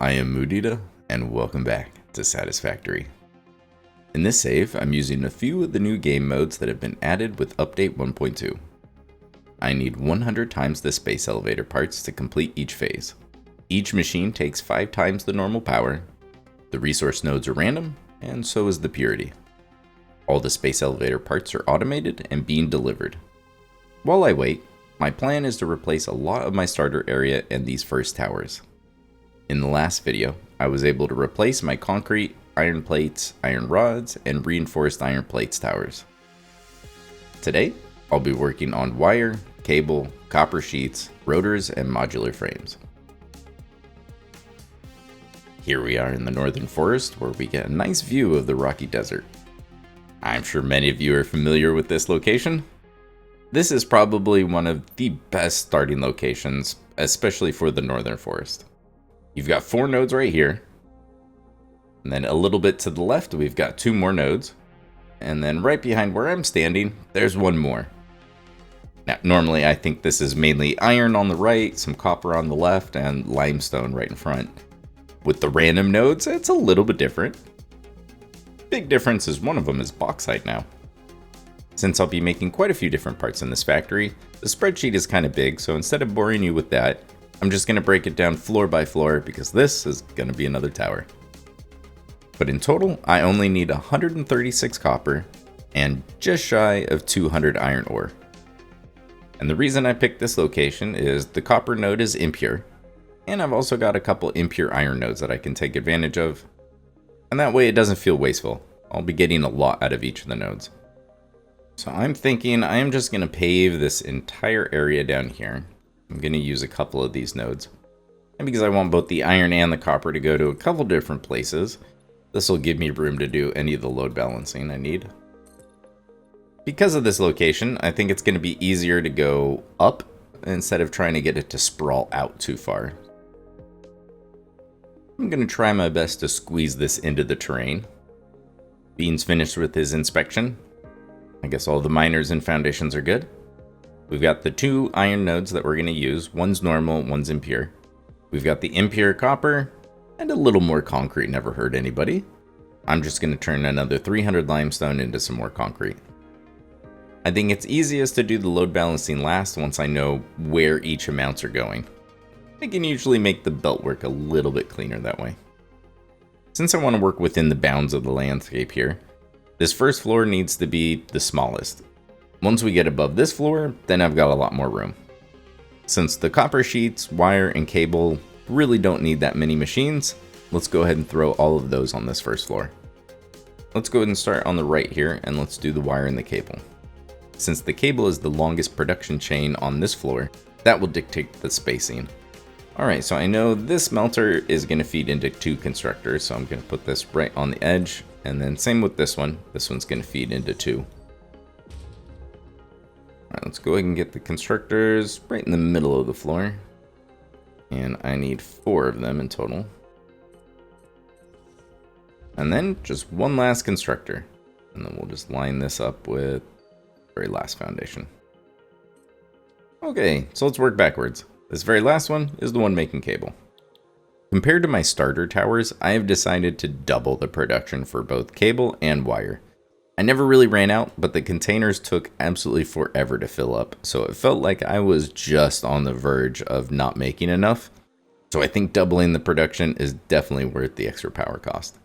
I am Mudita, and welcome back to Satisfactory. In this save, I'm using a few of the new game modes that have been added with Update 1.2. I need 100 times the space elevator parts to complete each phase. Each machine takes 5 times the normal power, the resource nodes are random, and so is the purity. All the space elevator parts are automated and being delivered. While I wait, my plan is to replace a lot of my starter area and these first towers. In the last video, I was able to replace my concrete, iron plates, iron rods, and reinforced iron plates towers. Today, I'll be working on wire, cable, copper sheets, rotors, and modular frames. Here we are in the northern forest where we get a nice view of the rocky desert. I'm sure many of you are familiar with this location. This is probably one of the best starting locations, especially for the northern forest. You've got 4 nodes right here, and then a little bit to the left we've got 2 more nodes, and then right behind where I'm standing there's 1 more. Now normally I think this is mainly iron on the right, some copper on the left, and limestone right in front. With the random nodes it's a little bit different. Big difference is one of them is bauxite now. Since I'll be making quite a few different parts in this factory, the spreadsheet is kind of big, so instead of boring you with that, I'm just going to break it down floor by floor because this is going to be another tower. But in total, I only need 136 copper and just shy of 200 iron ore. And the reason I picked this location is the copper node is impure, and I've also got a couple impure iron nodes that I can take advantage of. And that way it doesn't feel wasteful. I'll be getting a lot out of each of the nodes. So I'm thinking I am just going to pave this entire area down here. I'm going to use a couple of these nodes. And because I want both the iron and the copper to go to a couple different places, this will give me room to do any of the load balancing I need. Because of this location, I think it's going to be easier to go up instead of trying to get it to sprawl out too far. I'm going to try my best to squeeze this into the terrain. Bean's finished with his inspection. I guess all the miners and foundations are good. We've got the 2 iron nodes that we're going to use. One's normal, one's impure. We've got the impure copper, and a little more concrete never hurt anybody. I'm just going to turn another 300 limestone into some more concrete. I think it's easiest to do the load balancing last once I know where each amounts are going. I can usually make the belt work a little bit cleaner that way. Since I want to work within the bounds of the landscape here, this first floor needs to be the smallest. Once we get above this floor, then I've got a lot more room. Since the copper sheets, wire, and cable really don't need that many machines, let's go ahead and throw all of those on this first floor. Let's go ahead and start on the right here, and let's do the wire and the cable. Since the cable is the longest production chain on this floor, that will dictate the spacing. Alright, so I know this smelter is going to feed into 2 constructors, so I'm going to put this right on the edge, and then same with this one. This one's going to feed into 2. Alright, let's go ahead and get the constructors right in the middle of the floor. And I need 4 of them in total. And then just one last constructor. And then we'll just line this up with the very last foundation. Okay, so let's work backwards. This very last one is the one making cable. Compared to my starter towers, I have decided to double the production for both cable and wire. I never really ran out, but the containers took absolutely forever to fill up, so it felt like I was just on the verge of not making enough. So I think doubling the production is definitely worth the extra power cost.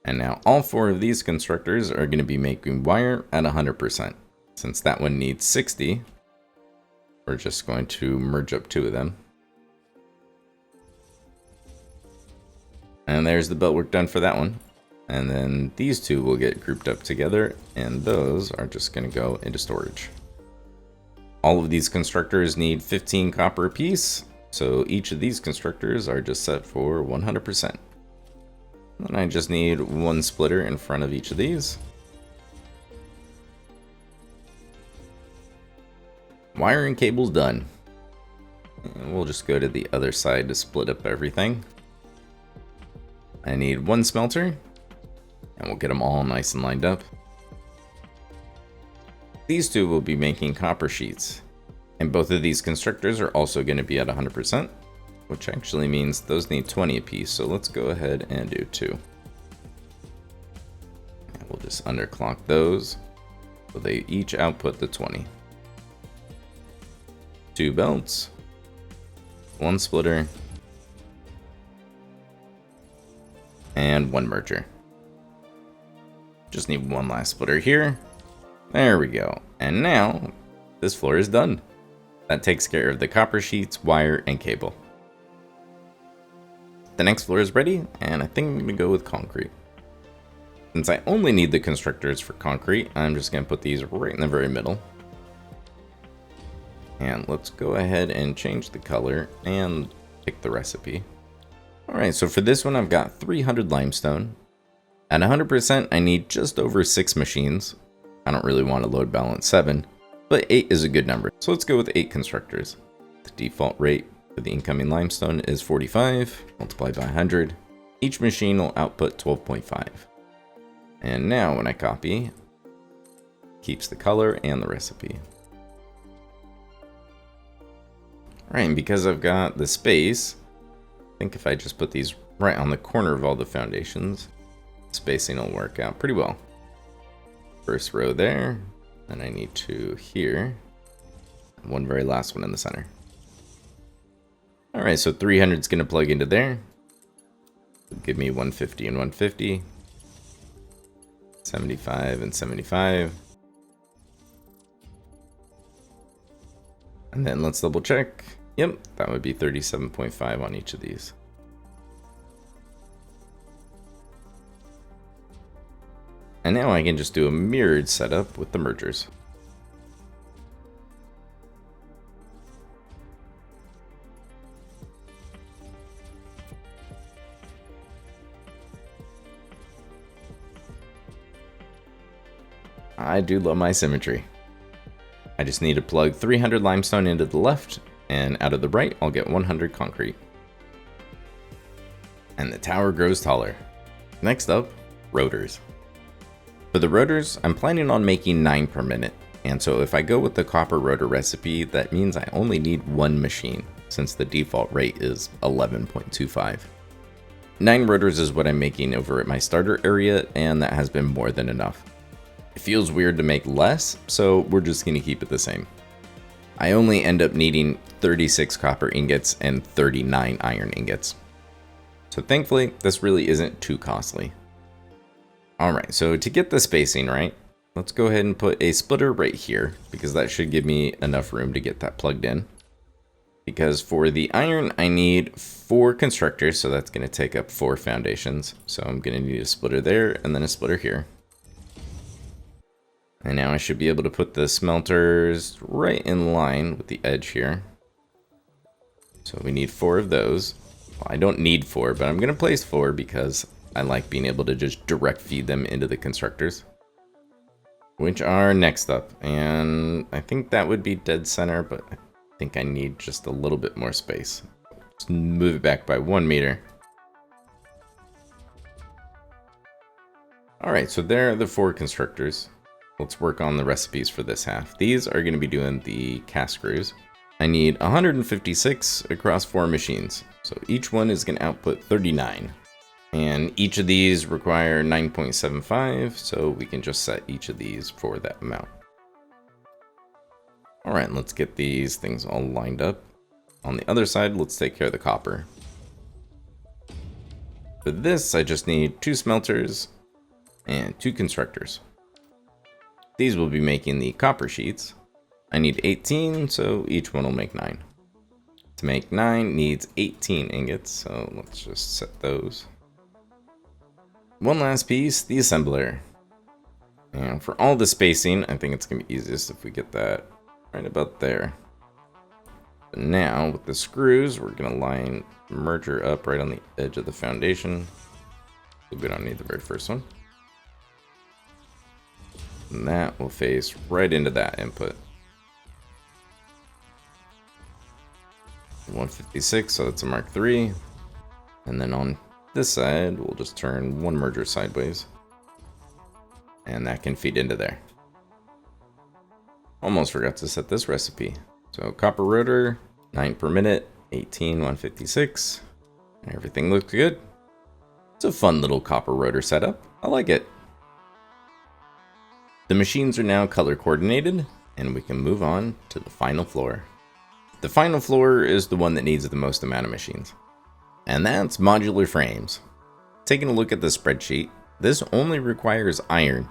And now all 4 of these constructors are going to be making wire at 100%. Since that one needs 60, we're just going to merge up 2 of them. And there's the belt work done for that one. And then these 2 will get grouped up together, and those are just going to go into storage. All of these constructors need 15 copper apiece, so each of these constructors are just set for 100%. And I just need 1 splitter in front of each of these. Wire and cable's done. And we'll just go to the other side to split up everything. I need 1 smelter. And we'll get them all nice and lined up. These 2 will be making copper sheets. And both of these constructors are also going to be at 100%, which actually means those need 20 apiece, so let's go ahead and do 2. And we'll just underclock those, so they each output the 20. 2 belts, 1 splitter, and 1 merger. Just need 1 last splitter here. There we go. And now, this floor is done. That takes care of the copper sheets, wire, and cable. The next floor is ready, and I think I'm going to go with concrete. Since I only need the constructors for concrete, I'm just going to put these right in the very middle. And let's go ahead and change the color and pick the recipe. Alright, so for this one I've got 300 limestone. At 100% I need just over 6 machines. I don't really want to load balance 7, but 8 is a good number. So let's go with 8 constructors. The default rate for the incoming limestone is 45, multiplied by 100. Each machine will output 12.5. And now when I copy, keeps the color and the recipe. Alright, and because I've got the space, I think if I just put these right on the corner of all the foundations, spacing will work out pretty well. First row there, and I need 2 here, and 1 very last one in the center. Alright, so 300 is going to plug into there. Give me 150 and 150. 75 and 75. And then let's double check. Yep, that would be 37.5 on each of these. And now I can just do a mirrored setup with the mergers. I do love my symmetry. I just need to plug 300 limestone into the left, and out of the right, I'll get 100 concrete. And the tower grows taller. Next up, rotors. For the rotors, I'm planning on making 9 per minute, and so if I go with the copper rotor recipe, that means I only need 1 machine, since the default rate is 11.25. 9 rotors is what I'm making over at my starter area, and that has been more than enough. It feels weird to make less, so we're just going to keep it the same. I only end up needing 36 copper ingots and 39 iron ingots. So thankfully, this really isn't too costly. Alright, so to get the spacing right, let's go ahead and put a splitter right here, because that should give me enough room to get that plugged in. Because for the iron, I need 4 constructors, so that's going to take up 4 foundations. So I'm going to need a splitter there, and then a splitter here. And now I should be able to put the smelters right in line with the edge here. So we need 4 of those. Well, I don't need 4, but I'm going to place 4 because I like being able to just direct feed them into the constructors. Which are next up. And I think that would be dead center, but I think I need just a little bit more space. Just move it back by 1 meter. Alright, so there are the 4 constructors. Let's work on the recipes for this half. These are going to be doing the cast screws. I need 156 across 4 machines. So each one is going to output 39. And each of these require 9.75, so we can just set each of these for that amount. Alright, let's get these things all lined up. On the other side, let's take care of the copper. For this, I just need 2 smelters and 2 constructors. These will be making the copper sheets. I need 18, so each one will make 9. To make 9 needs 18 ingots, so let's just set those. One last piece, the assembler. And for all the spacing, I think it's going to be easiest if we get that right about there. But now, with the screws, we're going to line the merger up right on the edge of the foundation. So we don't need the very first one. And that will face right into that input. 156, so that's a Mark III. And then on this side, we'll just turn 1 merger sideways. And that can feed into there. Almost forgot to set this recipe. So copper rotor, 9 per minute, 18, 156. Everything looks good. It's a fun little copper rotor setup. I like it. The machines are now color coordinated, and we can move on to the final floor. The final floor is the one that needs the most amount of machines, and that's modular frames. Taking a look at the spreadsheet, this only requires iron.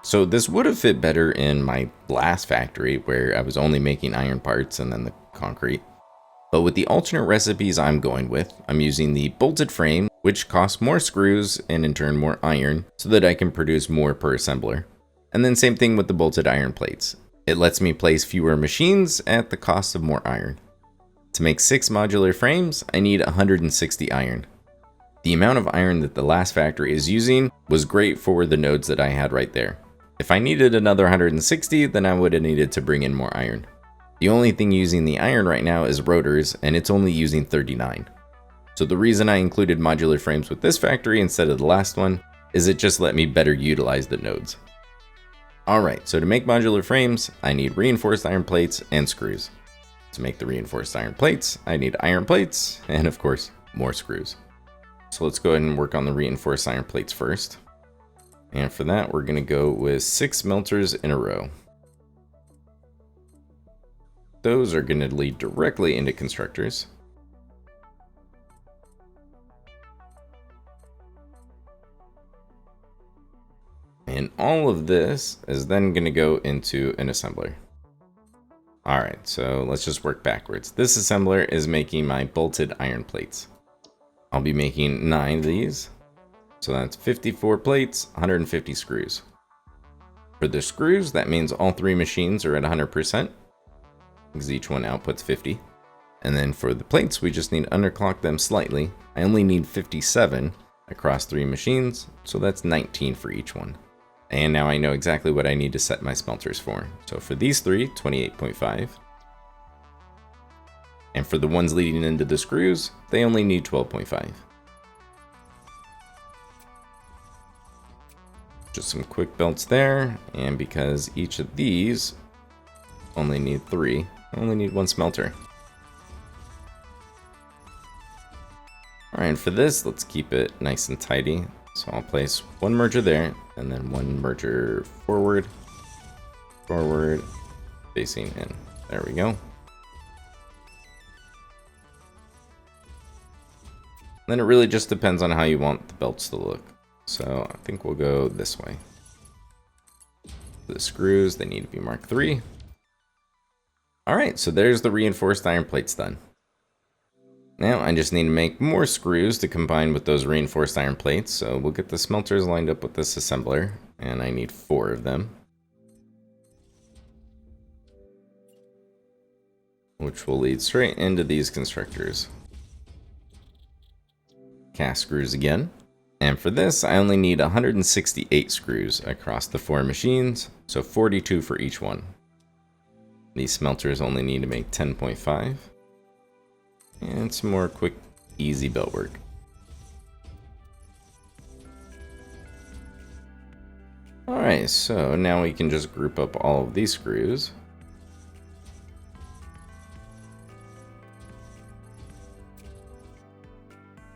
So this would have fit better in my last factory where I was only making iron parts and then the concrete. But with the alternate recipes I'm going with, I'm using the bolted frame, which costs more screws and in turn more iron, so that I can produce more per assembler. And then same thing with the bolted iron plates. It lets me place fewer machines at the cost of more iron. To make 6 modular frames, I need 160 iron. The amount of iron that the last factory is using was great for the nodes that I had right there. If I needed another 160, then I would have needed to bring in more iron. The only thing using the iron right now is Rotors, and it's only using 39. So the reason I included modular frames with this factory instead of the last one is it just let me better utilize the nodes. Alright, so to make modular frames, I need reinforced iron plates and screws. To make the reinforced iron plates, I need iron plates, and of course, more screws. So let's go ahead and work on the reinforced iron plates first. And for that, we're going to go with 6 melters in a row. Those are going to lead directly into constructors. And all of this is then going to go into an assembler. Alright, so let's just work backwards. This assembler is making my bolted iron plates. I'll be making 9 of these. So that's 54 plates, 150 screws. For the screws, that means all 3 machines are at 100%, because each one outputs 50. And then for the plates, we just need to underclock them slightly. I only need 57 across 3 machines, so that's 19 for each one. And now I know exactly what I need to set my smelters for. So for these 3, 28.5. And for the ones leading into the screws, they only need 12.5. Just some quick belts there, and because each of these only need 3, I only need 1 smelter. Alright, and for this, let's keep it nice and tidy. So I'll place 1 merger there, and then 1 merger forward, facing in. There we go. Then it really just depends on how you want the belts to look. So I think we'll go this way. The screws, they need to be Mark III. Alright, so there's the reinforced iron plates done. Now I just need to make more screws to combine with those reinforced iron plates. So we'll get the smelters lined up with this assembler, and I need 4 of them. Which will lead straight into these constructors. Cast screws again. And for this, I only need 168 screws across the 4 machines, so 42 for each one. These smelters only need to make 10.5. And some more quick, easy belt work. Alright, so now we can just group up all of these screws.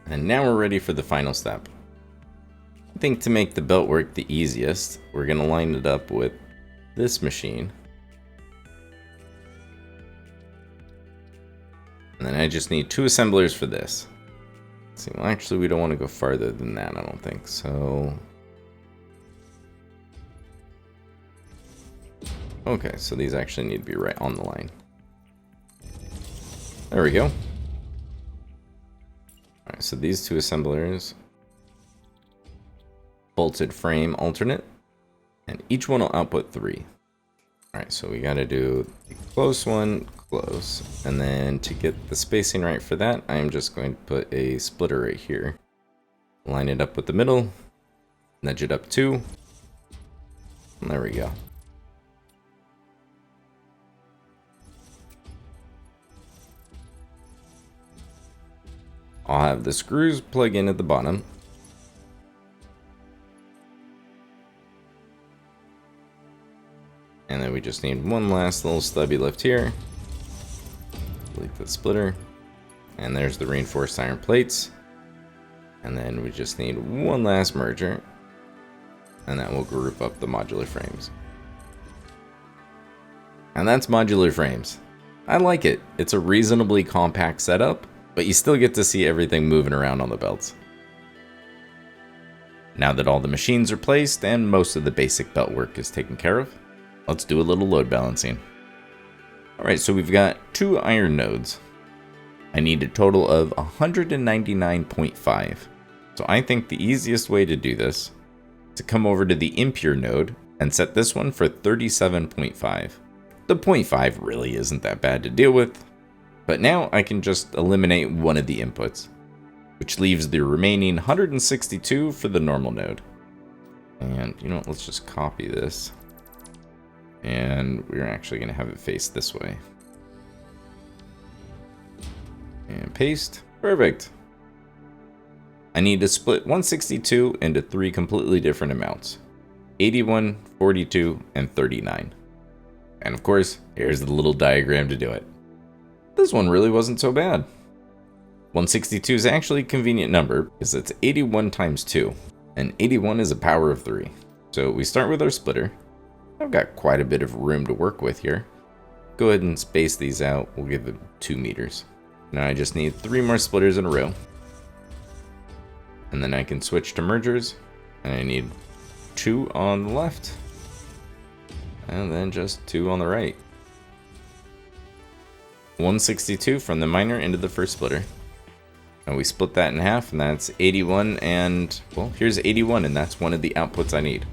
And now we're ready for the final step. I think to make the belt work the easiest, we're going to line it up with this machine. And then I just need 2 assemblers for this. Let's see, well, actually, we don't want to go farther than that, I don't think. So, okay, so these actually need to be right on the line. There we go. Alright, so these 2 assemblers, bolted frame alternate, and each one will output 3. Alright, so we gotta do the close one, close, and then to get the spacing right for that, I'm just going to put a splitter right here. Line it up with the middle, nudge it up 2, and there we go. I'll have the screws plug in at the bottom. And then we just need one last little stubby lift here. Delete the splitter. And there's the reinforced iron plates. And then we just need one last merger. And that will group up the modular frames. And that's modular frames. I like it. It's a reasonably compact setup, but you still get to see everything moving around on the belts. Now that all the machines are placed and most of the basic belt work is taken care of, let's do a little load balancing. Alright, so we've got 2 iron nodes. I need a total of 199.5. So I think the easiest way to do this is to come over to the impure node and set this one for 37.5. The 0.5 really isn't that bad to deal with, but now I can just eliminate one of the inputs, which leaves the remaining 162 for the normal node. And you know what, let's just copy this. And we're actually going to have it face this way. And paste. Perfect. I need to split 162 into 3 completely different amounts. 81, 42, and 39. And of course, here's the little diagram to do it. This one really wasn't so bad. 162 is actually a convenient number because it's 81 times 2. And 81 is a power of 3. So we start with our splitter. I've got quite a bit of room to work with here. Go ahead and space these out. We'll give them 2 meters. Now I just need 3 more splitters in a row. And then I can switch to mergers. And I need 2 on the left. And then just 2 on the right. 162 from the minor into the first splitter. And we split that in half, and that's 81, and, well, here's 81, and that's one of the outputs I need.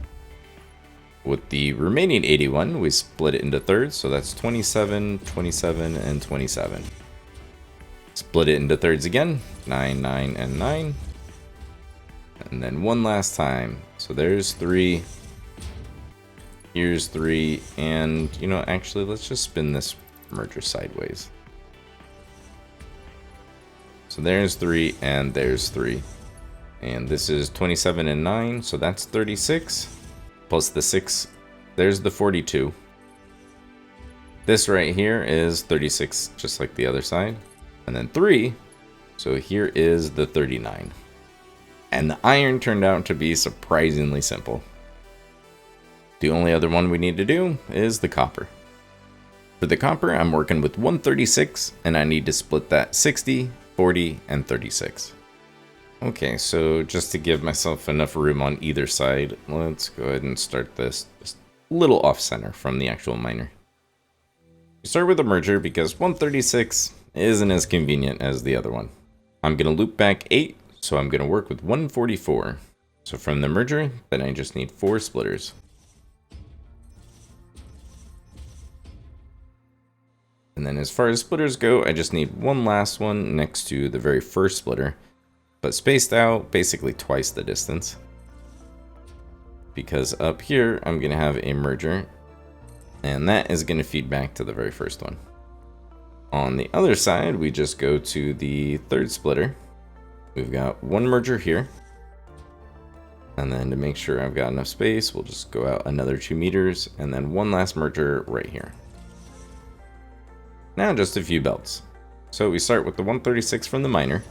With the remaining 81, we split it into thirds, so that's 27, 27, and 27. Split it into thirds again, 9, 9, and 9. And then one last time. So there's 3. Here's 3, and, you know, actually, let's just spin this merger sideways. So there's 3, and there's 3. And this is 27 and 9, so that's 36. Plus the 6, there's the 42. This right here is 36, just like the other side. And then 3, so here is the 39. And the iron turned out to be surprisingly simple. The only other one we need to do is the copper. For the copper, I'm working with 136, and I need to split that 60, 40, and 36. Okay, so just to give myself enough room on either side, let's go ahead and start this just a little off-center from the actual miner. We start with a merger because 136 isn't as convenient as the other one. I'm going to loop back 8, so I'm going to work with 144. So from the merger, then I just need 4 splitters. And then as far as splitters go, I just need one last one next to the very first splitter, but spaced out basically twice the distance. Because up here, I'm going to have a merger, and that is going to feed back to the very first one. On the other side, we just go to the third splitter. We've got one merger here. And then to make sure I've got enough space, we'll just go out another 2 meters, and then one last merger right here. Now just a few belts. So we start with the 136 from the miner.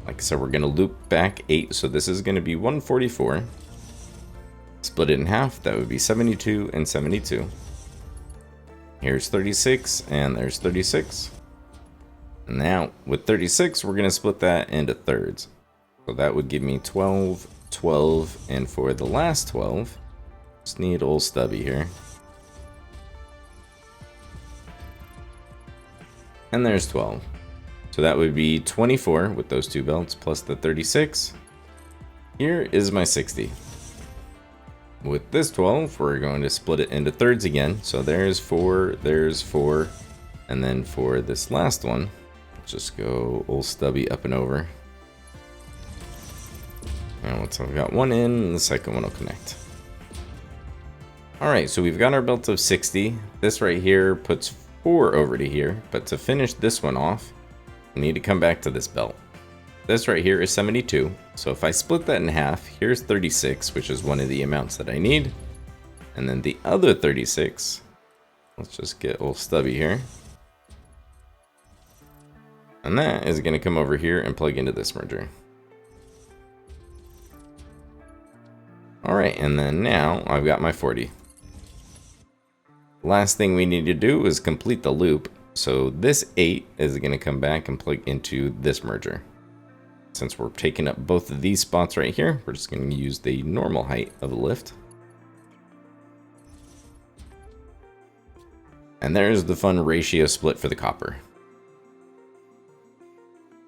Like I said, we're going to loop back 8, so this is going to be 144. Split it in half, that would be 72 and 72. Here's 36, and there's 36. Now, with 36, we're going to split that into thirds. So that would give me 12, 12, and for the last 12, just need old Stubby here. And there's 12. So that would be 24 with those 2 belts plus the 36. Here is my 60. With this 12, we're going to split it into thirds again. So there's 4, and then for this last one, just go old Stubby up and over. And once I've got one in, the second one will connect. Alright, so we've got our belt of 60. This right here puts 4 over to here, but to finish this one off, I need to come back to this belt. This right here is 72, so if I split that in half, here's 36, which is one of the amounts that I need. And then the other 36, let's just get old Stubby here. And that is going to come over here and plug into this merger. Alright, and then now I've got my 40. Last thing we need to do is complete the loop. So this 8 is going to come back and plug into this merger. Since we're taking up both of these spots right here, we're just going to use the normal height of the lift. And there's the fun ratio split for the copper.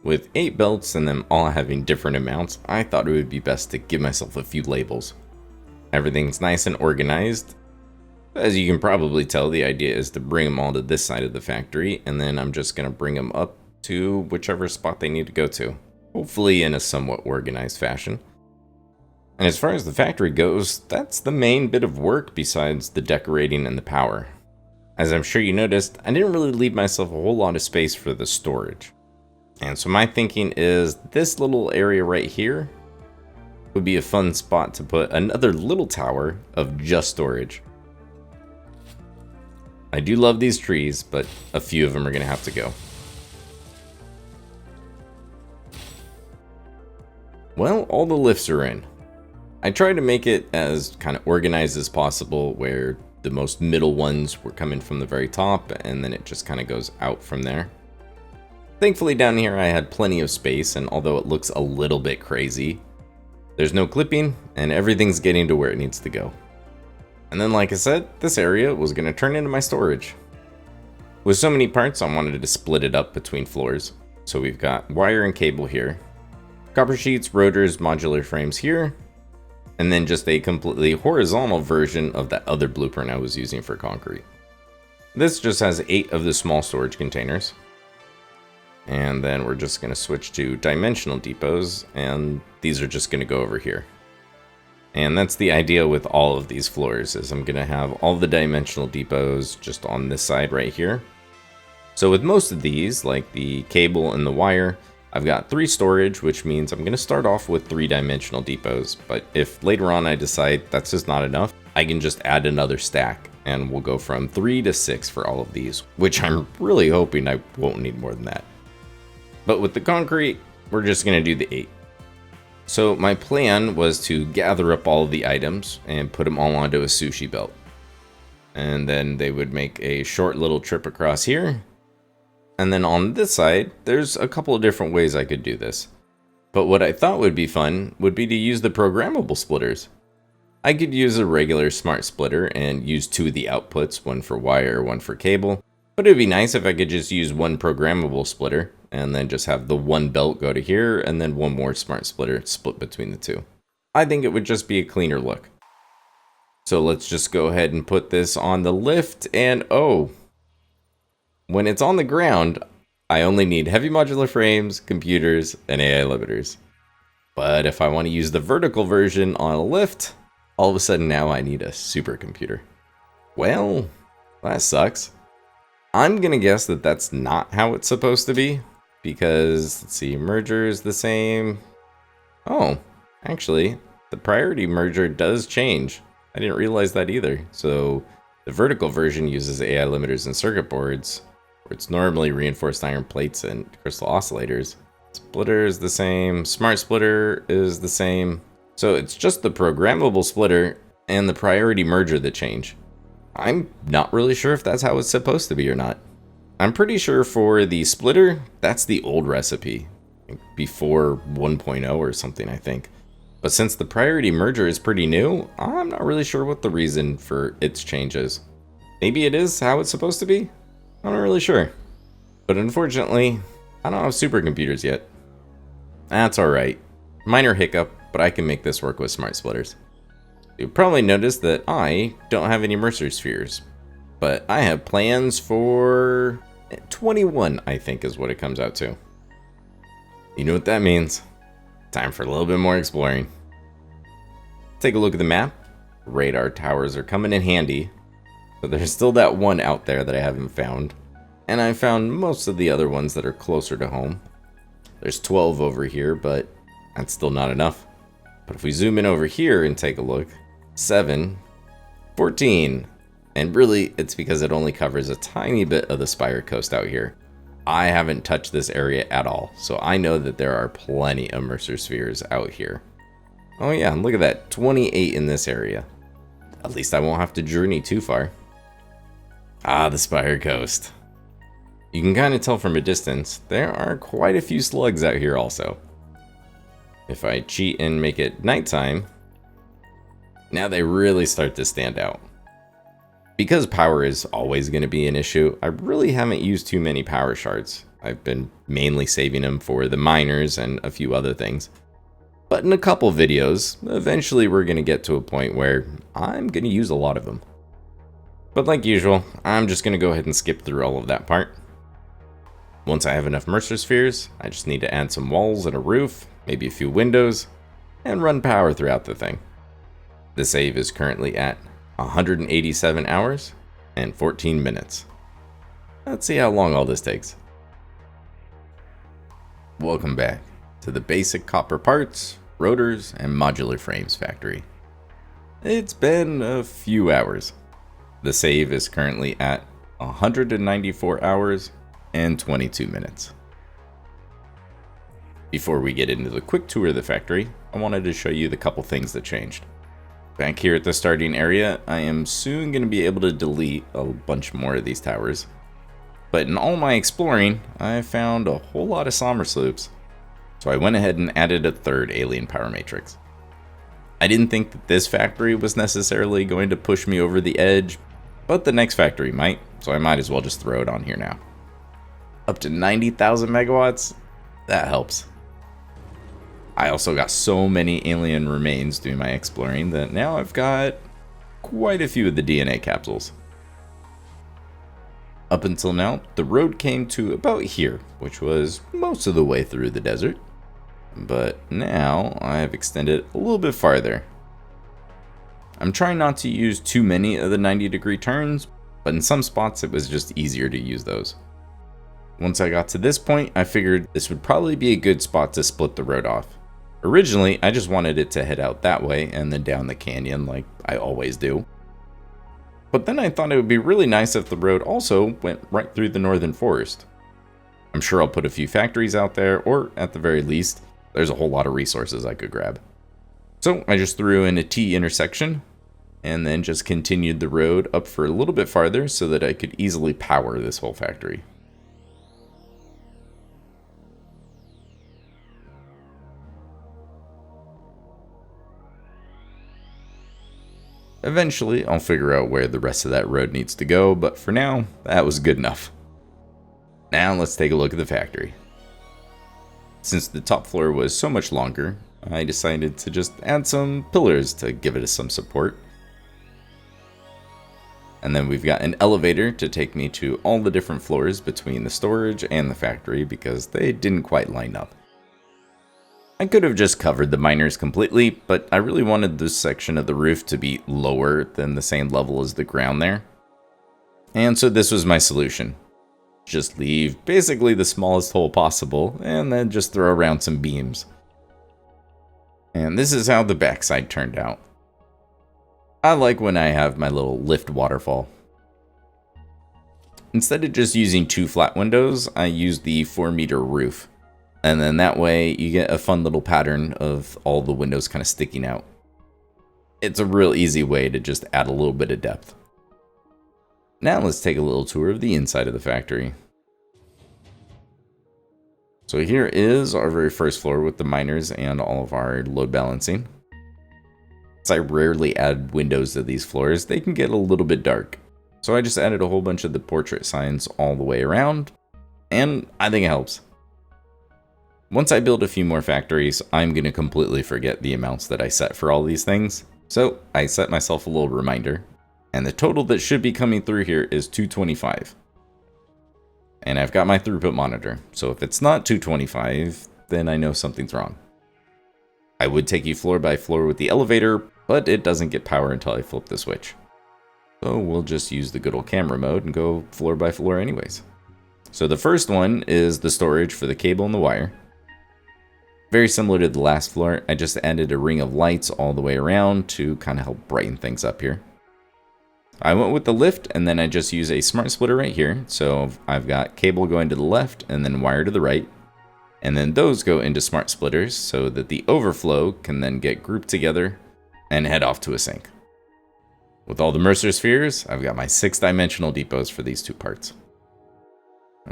With 8 belts and them all having different amounts, I thought it would be best to give myself a few labels. Everything's nice and organized. As you can probably tell, the idea is to bring them all to this side of the factory, and then I'm just going to bring them up to whichever spot they need to go to, hopefully in a somewhat organized fashion. And as far as the factory goes, that's the main bit of work besides the decorating and the power. As I'm sure you noticed, I didn't really leave myself a whole lot of space for the storage. And so my thinking is this little area right here would be a fun spot to put another little tower of just storage. I do love these trees, but a few of them are going to have to go. Well, all the lifts are in. I tried to make it as kind of organized as possible, where the most middle ones were coming from the very top, and then it just kind of goes out from there. Thankfully down here I had plenty of space, and although it looks a little bit crazy, there's no clipping, and everything's getting to where it needs to go. And then, like I said, this area was going to turn into my storage. With so many parts, I wanted to split it up between floors. So we've got wire and cable here, copper sheets, rotors, modular frames here, and then just a completely horizontal version of that other blueprint I was using for concrete. This just has 8 of the small storage containers. And then we're just going to switch to dimensional depots, and these are just going to go over here. And that's the idea with all of these floors, is I'm going to have all the dimensional depots just on this side right here. So with most of these, like the cable and the wire, I've got 3 storage, which means I'm going to start off with 3 dimensional depots. But if later on I decide that's just not enough, I can just add another stack, and we'll go from 3 to 6 for all of these, which I'm really hoping I won't need more than that. But with the concrete, we're just going to do the 8. So my plan was to gather up all of the items and put them all onto a sushi belt. And then they would make a short little trip across here. And then on this side, there's a couple of different ways I could do this. But what I thought would be fun would be to use the programmable splitters. I could use a regular smart splitter and use 2 of the outputs, one for wire, one for cable. But it'd be nice if I could just use one programmable splitter and then just have the one belt go to here and then one more smart splitter split between the 2. I think it would just be a cleaner look. So let's just go ahead and put this on the lift, and oh, when it's on the ground, I only need heavy modular frames, computers, and AI limiters. But if I want to use the vertical version on a lift, all of a sudden now I need a supercomputer. Well, that sucks. I'm gonna guess that that's not how it's supposed to be, because, let's see, merger is the same. Oh, actually, the priority merger does change. I didn't realize that either. So the vertical version uses AI limiters and circuit boards, where it's normally reinforced iron plates and crystal oscillators. Splitter is the same, smart splitter is the same. So it's just the programmable splitter and the priority merger that change. I'm not really sure if that's how it's supposed to be or not. I'm pretty sure for the splitter, that's the old recipe, before 1.0 or something, I think. But since the priority merger is pretty new, I'm not really sure what the reason for its change is. Maybe it is how it's supposed to be? I'm not really sure. But unfortunately, I don't have supercomputers yet. That's alright. Minor hiccup, but I can make this work with smart splitters. You'll probably notice that I don't have any Mercer spheres, but I have plans for 21, I think is what it comes out to. You know what that means. Time for a little bit more exploring. Take a look at the map. Radar towers are coming in handy, but there's still that one out there that I haven't found, and I found most of the other ones that are closer to home. There's 12 over here, but that's still not enough. But if we zoom in over here and take a look, 7, 14, and really it's because it only covers a tiny bit of the Spire coast out here. I haven't touched this area at all, so I know that there are plenty of Mercer spheres out here. Oh yeah, look at that, 28 in this area. At least I won't have to journey too far. Ah, the Spire Coast. You can kind of tell from a distance, there are quite a few slugs out here also. If I cheat and make it nighttime, now they really start to stand out. Because power is always going to be an issue, I really haven't used too many power shards. I've been mainly saving them for the miners and a few other things. But in a couple videos, eventually we're going to get to a point where I'm going to use a lot of them. But like usual, I'm just going to go ahead and skip through all of that part. Once I have enough Mercer spheres, I just need to add some walls and a roof, maybe a few windows, and run power throughout the thing. The save is currently at 187 hours and 14 minutes. Let's see how long all this takes. Welcome back to the basic copper parts, rotors, and modular frames factory. It's been a few hours. The save is currently at 194 hours and 22 minutes. Before we get into the quick tour of the factory, I wanted to show you the couple things that changed. Back here at the starting area, I am soon going to be able to delete a bunch more of these towers. But in all my exploring, I found a whole lot of somber sloops. So I went ahead and added a third alien power matrix. I didn't think that this factory was necessarily going to push me over the edge, but the next factory might, so I might as well just throw it on here now. Up to 90,000 megawatts? That helps. I also got so many alien remains doing my exploring that now I've got quite a few of the DNA capsules. Up until now, the road came to about here, which was most of the way through the desert. But now I have extended a little bit farther. I'm trying not to use too many of the 90-degree turns, but in some spots it was just easier to use those. Once I got to this point, I figured this would probably be a good spot to split the road off. Originally, I just wanted it to head out that way and then down the canyon like I always do. But then I thought it would be really nice if the road also went right through the northern forest. I'm sure I'll put a few factories out there, or at the very least, there's a whole lot of resources I could grab. So I just threw in a T intersection, and then just continued the road up for a little bit farther so that I could easily power this whole factory. Eventually, I'll figure out where the rest of that road needs to go, but for now, that was good enough. Now let's take a look at the factory. Since the top floor was so much longer, I decided to just add some pillars to give it some support. And then we've got an elevator to take me to all the different floors between the storage and the factory because they didn't quite line up. I could have just covered the miners completely, but I really wanted this section of the roof to be lower than the same level as the ground there. And so this was my solution. Just leave basically the smallest hole possible, and then just throw around some beams. And this is how the backside turned out. I like when I have my little lift waterfall. Instead of just using 2 flat windows, I used the 4-meter roof. And then that way you get a fun little pattern of all the windows kind of sticking out. It's a real easy way to just add a little bit of depth. Now let's take a little tour of the inside of the factory. So here is our very first floor with the miners and all of our load balancing. Since I rarely add windows to these floors, they can get a little bit dark. So I just added a whole bunch of the portrait signs all the way around, and I think it helps. Once I build a few more factories, I'm going to completely forget the amounts that I set for all these things. So I set myself a little reminder, and the total that should be coming through here is 225. And I've got my throughput monitor, so if it's not 225, then I know something's wrong. I would take you floor by floor with the elevator, but it doesn't get power until I flip the switch. So we'll just use the good old camera mode and go floor by floor anyways. So the first one is the storage for the cable and the wire. Very similar to the last floor, I just added a ring of lights all the way around to kind of help brighten things up here. I went with the lift, and then I just use a smart splitter right here. So I've got cable going to the left and then wire to the right. And then those go into smart splitters so that the overflow can then get grouped together and head off to a sink. With all the Mercer spheres, I've got my 6-dimensional depots for these two parts.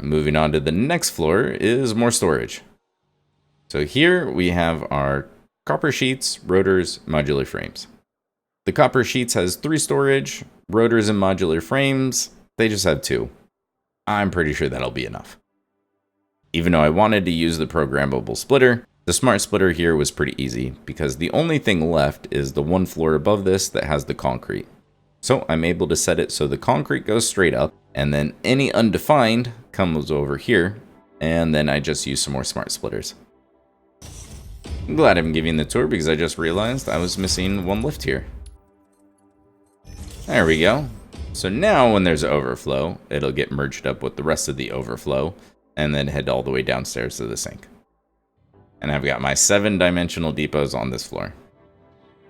Moving on to the next floor is more storage. So here we have our copper sheets, rotors, modular frames. The copper sheets has 3 storage, rotors and modular frames, they just have 2. I'm pretty sure that'll be enough. Even though I wanted to use the programmable splitter, the smart splitter here was pretty easy because the only thing left is the one floor above this that has the concrete. So I'm able to set it so the concrete goes straight up, and then any undefined comes over here, and then I just use some more smart splitters. I'm glad I'm giving the tour because I just realized I was missing one lift here. There we go. So now when there's overflow, it'll get merged up with the rest of the overflow and then head all the way downstairs to the sink. And I've got my 7-dimensional depots on this floor.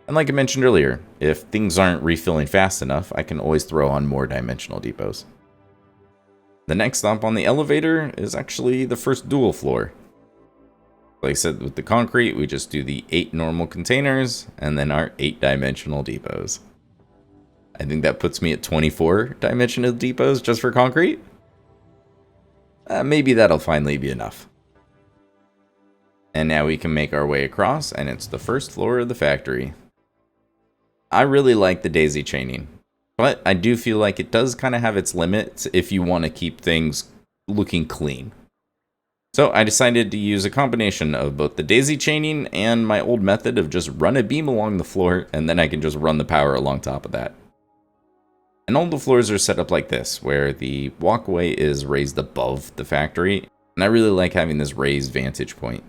And like I mentioned earlier, if things aren't refilling fast enough, I can always throw on more dimensional depots. The next stop on the elevator is actually the first dual floor. Like I said, with the concrete, we just do the 8 normal containers and then our 8-dimensional depots. I think that puts me at 24 dimensional depots just for concrete. Maybe that'll finally be enough. And now we can make our way across, and it's the first floor of the factory. I really like the daisy chaining, but I do feel like it does kind of have its limits if you want to keep things looking clean. So I decided to use a combination of both the daisy chaining and my old method of just run a beam along the floor, and then I can just run the power along top of that. And all the floors are set up like this, where the walkway is raised above the factory, and I really like having this raised vantage point.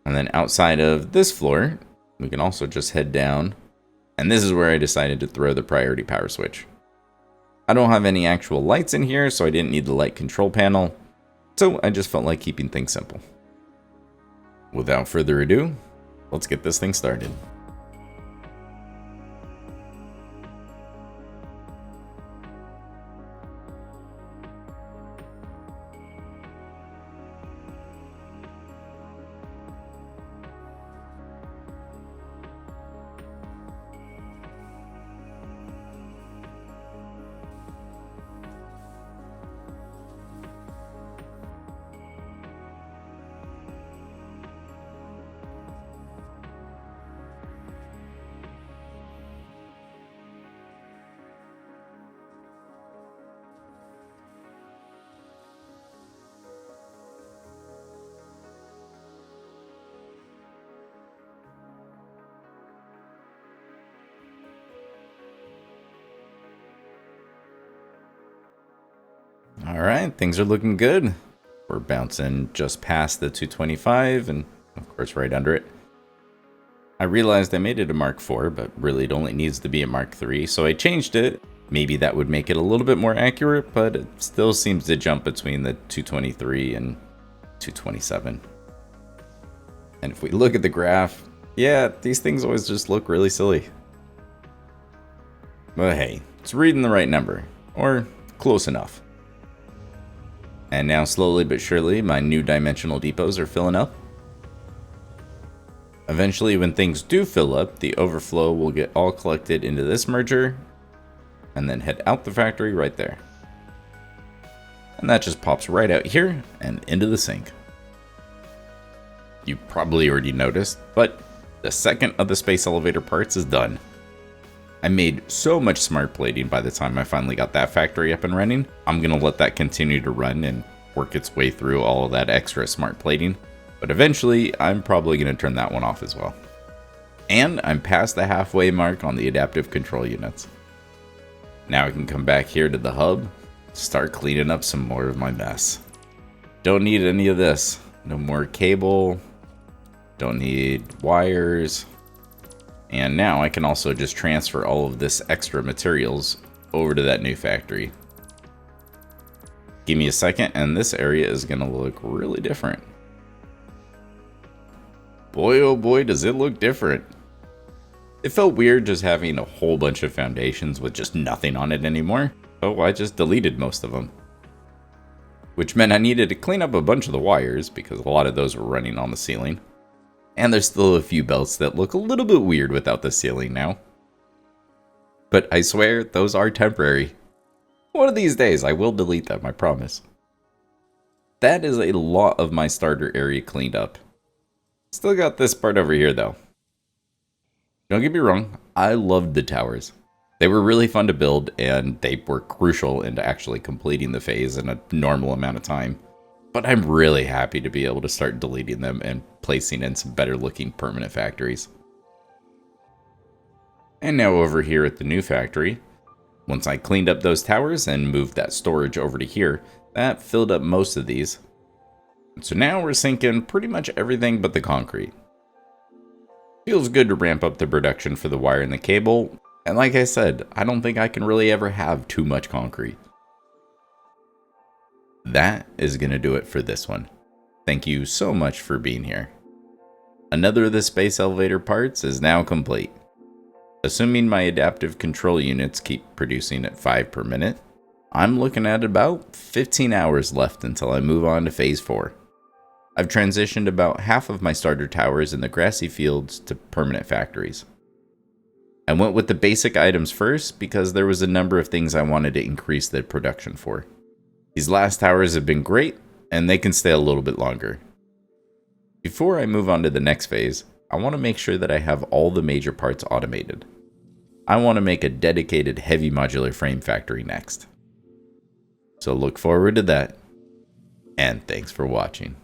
And then outside of this floor, we can also just head down, and this is where I decided to throw the priority power switch. I don't have any actual lights in here, so I didn't need the light control panel, so I just felt like keeping things simple. Without further ado, let's get this thing started. Alright, things are looking good. We're bouncing just past the 225 and of course right under it. I realized I made it a Mark IV, but really it only needs to be a Mark III, so I changed it. Maybe that would make it a little bit more accurate, but it still seems to jump between the 223 and 227. And if we look at the graph, yeah, these things always just look really silly. But hey, it's reading the right number, or close enough. And now slowly but surely, my new dimensional depots are filling up. Eventually, when things do fill up, the overflow will get all collected into this merger, and then head out the factory right there. And that just pops right out here and into the sink. You probably already noticed, but the second of the space elevator parts is done. I made so much smart plating by the time I finally got that factory up and running. I'm going to let that continue to run and work its way through all of that extra smart plating. But eventually, I'm probably going to turn that one off as well. And I'm past the halfway mark on the adaptive control units. Now I can come back here to the hub, start cleaning up some more of my mess. Don't need any of this. No more cable. Don't need wires. And now I can also just transfer all of this extra materials over to that new factory. Give me a second and this area is going to look really different. Boy, oh boy, does it look different. It felt weird just having a whole bunch of foundations with just nothing on it anymore, so I just deleted most of them. Which meant I needed to clean up a bunch of the wires, because a lot of those were running on the ceiling. And there's still a few belts that look a little bit weird without the ceiling now. But I swear, those are temporary. One of these days, I will delete them, I promise. That is a lot of my starter area cleaned up. Still got this part over here, though. Don't get me wrong, I loved the towers. They were really fun to build, and they were crucial into actually completing the phase in a normal amount of time. But I'm really happy to be able to start deleting them and placing in some better looking permanent factories. And now over here at the new factory, once I cleaned up those towers and moved that storage over to here, that filled up most of these. So now we're sinking pretty much everything but the concrete. Feels good to ramp up the production for the wire and the cable, and like I said, I don't think I can really ever have too much concrete. That is going to do it for this one. Thank you so much for being here. Another of the space elevator parts is now complete. Assuming my adaptive control units keep producing at 5 per minute, I'm looking at about 15 hours left until I move on to phase 4. I've transitioned about half of my starter towers in the grassy fields to permanent factories. I went with the basic items first because there was a number of things I wanted to increase the production for. These last towers have been great, and they can stay a little bit longer. Before I move on to the next phase, I want to make sure that I have all the major parts automated. I want to make a dedicated heavy modular frame factory next. So look forward to that, and thanks for watching.